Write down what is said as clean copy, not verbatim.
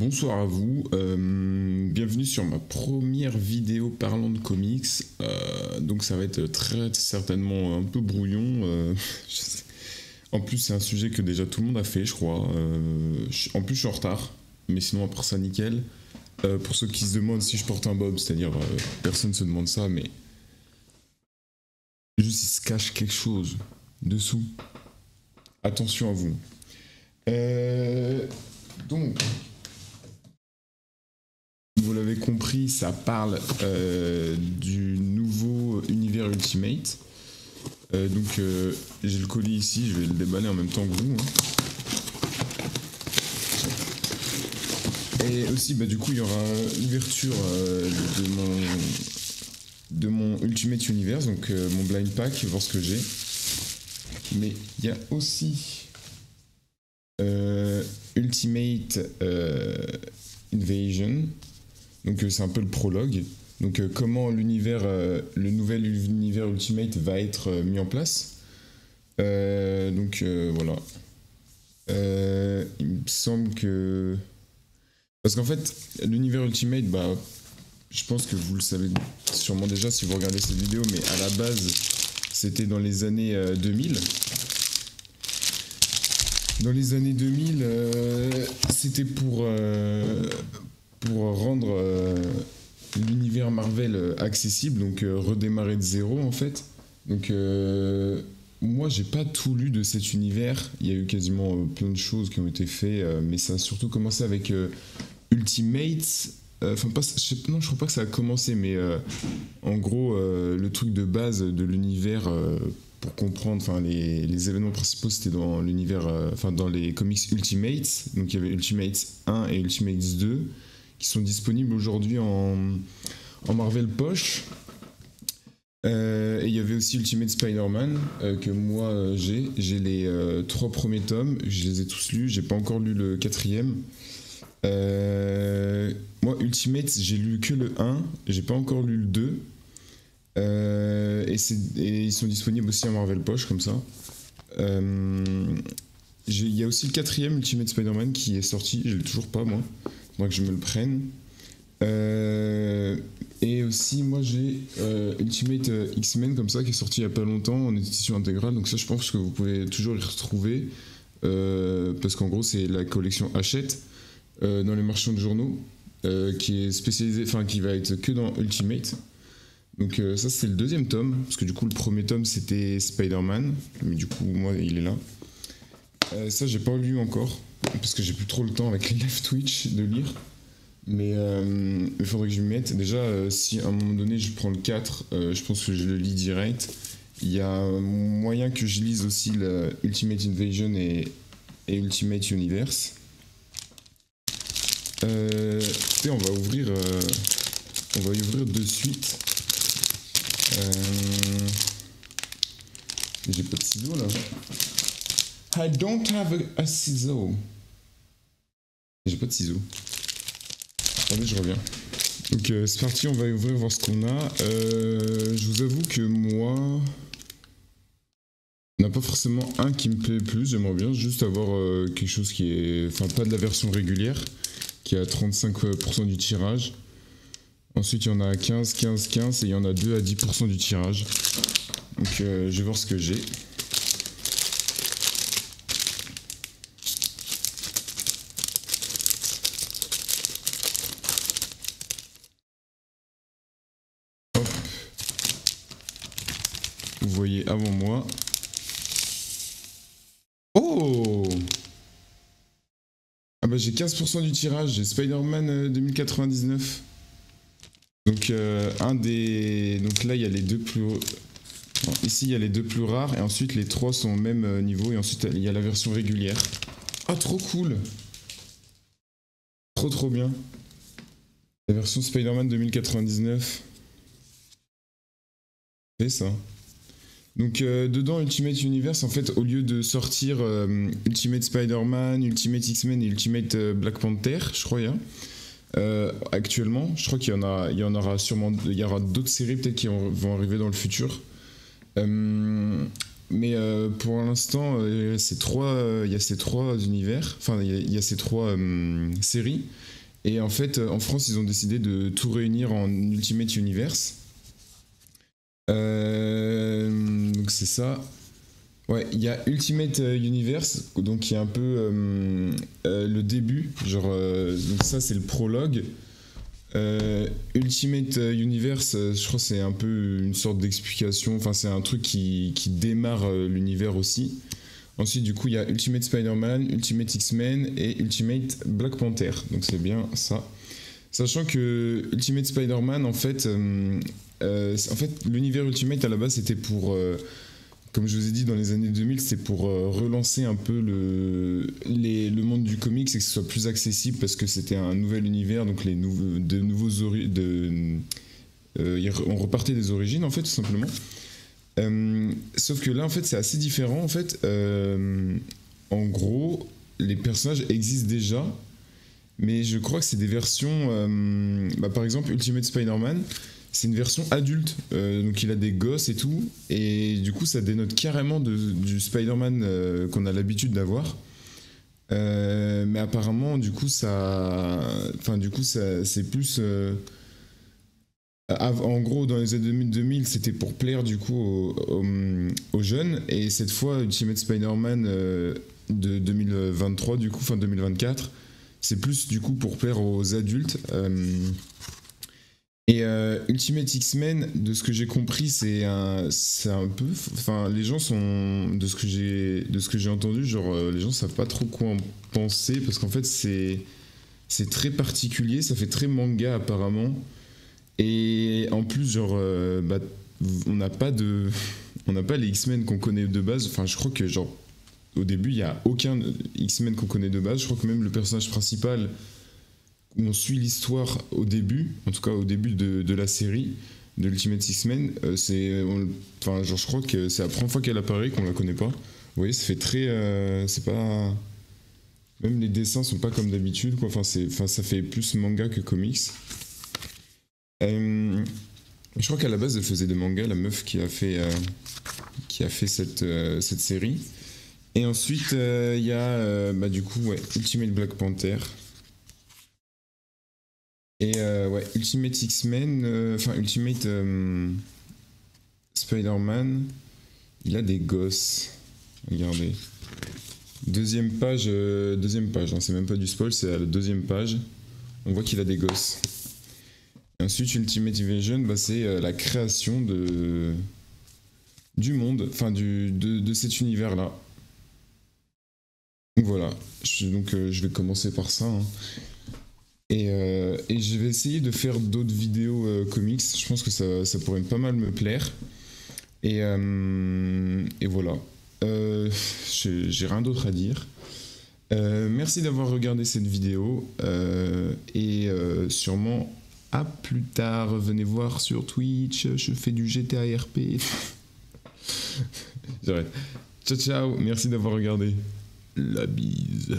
Bonsoir à vous, bienvenue sur ma première vidéo parlant de comics. Donc ça va être très certainement un peu brouillon. En plus c'est un sujet que déjà tout le monde a fait je crois. En plus je suis en retard, mais sinon après ça nickel. Pour ceux qui se demandent si je porte un bob, c'est-à-dire personne ne se demande ça, mais juste il se cache quelque chose dessous. Attention à vous. Donc, vous l'avez compris, ça parle du nouveau univers Ultimate. Donc, j'ai le colis ici, je vais le déballer en même temps que vous. Et aussi, du coup, il y aura l'ouverture de mon Ultimate Universe, donc mon blind pack, voir ce que j'ai. Mais il y a aussi Ultimate Invasion. Donc c'est un peu le prologue. Donc comment l'univers, le nouvel univers Ultimate va être mis en place. Voilà. Il me semble que... Parce qu'en fait, l'univers Ultimate, je pense que vous le savez sûrement déjà si vous regardez cette vidéo, mais à la base, c'était dans les années 2000. Dans les années 2000, c'était pour rendre l'univers Marvel accessible, donc redémarrer de zéro en fait. Donc moi j'ai pas tout lu de cet univers, il y a eu quasiment plein de choses qui ont été faites, mais ça a surtout commencé avec Ultimate. Non, je crois pas que ça a commencé, mais en gros le truc de base de l'univers pour comprendre, les événements principaux c'était dans l'univers, dans les comics Ultimates. Donc il y avait Ultimates 1 et Ultimates 2 qui sont disponibles aujourd'hui en Marvel Poche. Et il y avait aussi Ultimate Spider-Man que moi j'ai les 3 premiers tomes, je les ai tous lus, j'ai pas encore lu le 4ème. Moi Ultimate j'ai lu que le 1, j'ai pas encore lu le 2. Et ils sont disponibles aussi en Marvel Poche comme ça. Il y a aussi le 4ème Ultimate Spider-Man qui est sorti, je l'ai toujours pas moi, faudrait que je me le prenne. Et aussi moi j'ai Ultimate X-Men comme ça qui est sorti il y a pas longtemps en édition intégrale, donc ça je pense que vous pouvez toujours y retrouver parce qu'en gros c'est la collection Hachette dans les marchands de journaux qui est spécialisée, qui va être que dans Ultimate. Donc ça c'est le 2ème tome, parce que du coup le premier tome c'était Spider-Man, mais du coup moi il est là. Ça j'ai pas lu encore, parce que j'ai plus trop le temps avec les live Twitch de lire. Mais il faudrait que je m'y mette. Déjà si à un moment donné je prends le 4, je pense que je le lis direct. Il y a moyen que je lise aussi le Ultimate Invasion et Ultimate Universe. On va y ouvrir de suite. J'ai pas de ciseaux là. I don't have a ciseau. J'ai pas de ciseaux. Attendez, je reviens. Donc c'est parti, on va y ouvrir, voir ce qu'on a. Je vous avoue que moi, il n'y en a pas forcément un qui me plaît le plus. J'aimerais bien juste avoir quelque chose qui est... pas de la version régulière, qui a 35% du tirage. Ensuite, il y en a 15, 15, 15 et il y en a 2 à 10% du tirage. Donc, je vais voir ce que j'ai. Hop. Vous voyez avant moi. Oh! Ah j'ai 15% du tirage, j'ai Spider-Man 2099. Donc donc là il y a les 2 plus... Bon, ici il y a les 2 plus rares et ensuite les 3 sont au même niveau et ensuite il y a la version régulière. Ah trop cool! Trop bien. La version Spider-Man 2099. C'est ça. Donc dedans Ultimate Universe, en fait au lieu de sortir Ultimate Spider-Man, Ultimate X-Men et Ultimate Black Panther, je crois actuellement, je crois qu'il y en aura sûrement, il y aura d'autres séries peut-être qui vont arriver dans le futur. Mais pour l'instant, il y a ces trois univers, enfin il y a ces trois séries. Et en fait, en France, ils ont décidé de tout réunir en Ultimate Universe. Donc c'est ça. Ouais, il y a Ultimate Universe, donc qui est un peu le début. Genre, donc ça c'est le prologue. Ultimate Universe, je crois que c'est un peu une sorte d'explication. Enfin, c'est un truc qui démarre l'univers aussi. Ensuite, du coup, il y a Ultimate Spider-Man, Ultimate X-Men et Ultimate Black Panther. Donc c'est bien ça. Sachant que Ultimate Spider-Man, en fait, l'univers Ultimate à la base, c'était pour, comme je vous ai dit, dans les années 2000, c'était pour relancer un peu le monde du comics et que ce soit plus accessible parce que c'était un nouvel univers, donc on repartait des origines, en fait, tout simplement. Sauf que là, en fait, c'est assez différent. En fait, en gros, les personnages existent déjà, mais je crois que c'est des versions. Par exemple, Ultimate Spider-Man, c'est une version adulte, donc il a des gosses et tout, et du coup, ça dénote carrément du Spider-Man qu'on a l'habitude d'avoir. Mais apparemment, du coup, c'est plus. En gros, dans les années 2000, c'était pour plaire du coup aux jeunes, et cette fois, Ultimate Spider-Man de 2023, du coup, fin 2024, c'est plus du coup pour plaire aux adultes. Et Ultimate X-Men, de ce que j'ai compris, c'est un peu, enfin, les gens sont, de ce que j'ai entendu, genre, les gens savent pas trop quoi en penser parce qu'en fait, c'est très particulier, ça fait très manga apparemment. Et en plus, genre, on n'a pas les X-Men qu'on connaît de base. Enfin, je crois que, genre, au début, il n'y a aucun X-Men qu'on connaît de base. Je crois que même le personnage principal, où on suit l'histoire au début, en tout cas au début de la série, de l'Ultimate X-Men, enfin, genre, je crois que c'est la première fois qu'elle apparaît, qu'on la connaît pas. Vous voyez, ça fait très. C'est pas. Même les dessins sont pas comme d'habitude, quoi. Enfin, ça fait plus manga que comics. Je crois qu'à la base elle faisait des mangas, la meuf qui a fait cette série. Et ensuite il y a du coup Ultimate Black Panther et Ultimate X-Men, enfin Ultimate Spider-Man, il a des gosses. Regardez. Deuxième page, hein, c'est même pas du spoil, c'est à la deuxième page. On voit qu'il a des gosses. Et ensuite, Ultimate Invasion, c'est la création du monde, enfin de cet univers-là. Donc voilà, je vais commencer par ça. Hein. Et je vais essayer de faire d'autres vidéos comics. Je pense que ça pourrait pas mal me plaire. Et voilà. J'ai rien d'autre à dire. Merci d'avoir regardé cette vidéo. Et sûrement... à plus tard, venez voir sur Twitch, je fais du GTA RP. J'arrête. Ciao ciao, merci d'avoir regardé. La bise.